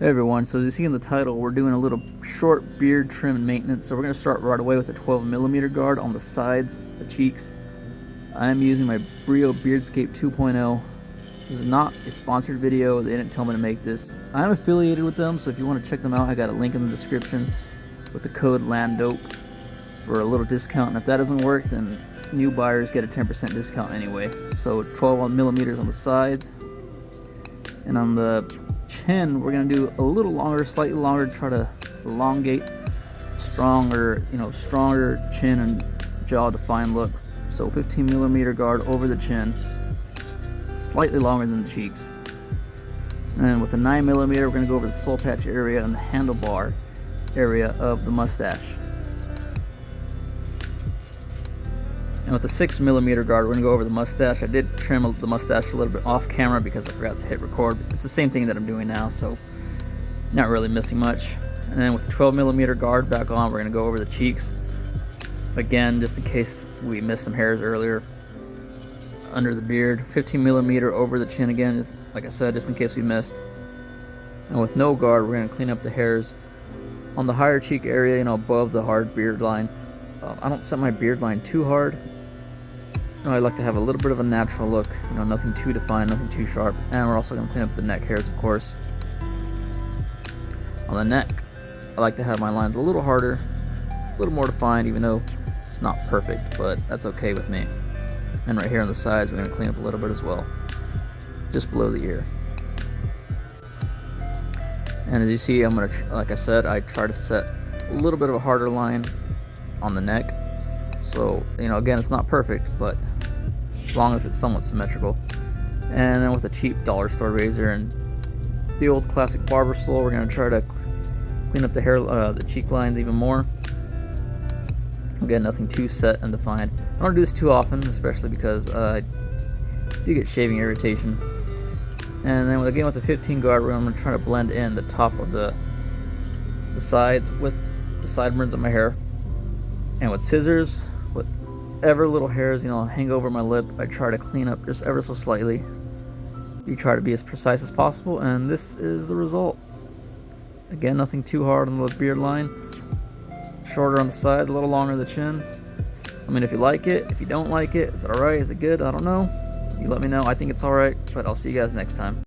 Hey everyone, so as you see in the title, we're doing a little short beard trim and maintenance. So we're going to start right away with a 12mm guard on the sides, the cheeks. I'm using my Brio Beardscape 2.0. This is not a sponsored video. They didn't tell me to make this. I'm affiliated with them, so if you want to check them out, I got a link in the description with the code LanDope for a little discount. And if that doesn't work, then new buyers get a 10% discount anyway. So 12mm on the sides, and on the chin we're going to do a little longer, slightly longer, to try to elongate stronger chin and jaw defined look. So 15mm guard over the chin, slightly longer than the cheeks. And with the 9mm we're going to go over the soul patch area and the handlebar area of the mustache. And with the 6mm guard, we're going to go over the mustache. I did trim the mustache a little bit off camera because I forgot to hit record. It's the same thing that I'm doing now, so not really missing much. And then with the 12mm guard back on, we're going to go over the cheeks. Again, just in case we missed some hairs earlier under the beard. 15mm over the chin again, just like I said, just in case we missed. And with no guard, we're going to clean up the hairs on the higher cheek area, above the hard beard line. I don't set my beard line too hard. I like to have a little bit of a natural look, nothing too defined, nothing too sharp. And we're also going to clean up the neck hairs, of course. On the neck, I like to have my lines a little harder, a little more defined, even though it's not perfect, but that's okay with me. And right here on the sides, we're going to clean up a little bit as well, just below the ear. And as you see, I'm going to, like I said, I try to set a little bit of a harder line on the neck. So, again, it's not perfect, but as long as it's somewhat symmetrical. And then with a cheap dollar store razor and the old classic barber tool, we're going to try to clean up the hair, the cheek lines even more. Again, nothing too set and defined. I don't do this too often, especially because I do get shaving irritation. And then again with the 15 guard, I'm going to try to blend in the top of the sides with the sideburns of my hair. And with scissors, whatever little hairs hang over my lip, I try to clean up just ever so slightly. You try to be as precise as possible, and this is the result. Again, nothing too hard on the beard line. Shorter on the sides, a little longer on the chin. I mean, if you like it, if you don't like it, is it alright? Is it good? I don't know. You let me know. I think it's alright, but I'll see you guys next time.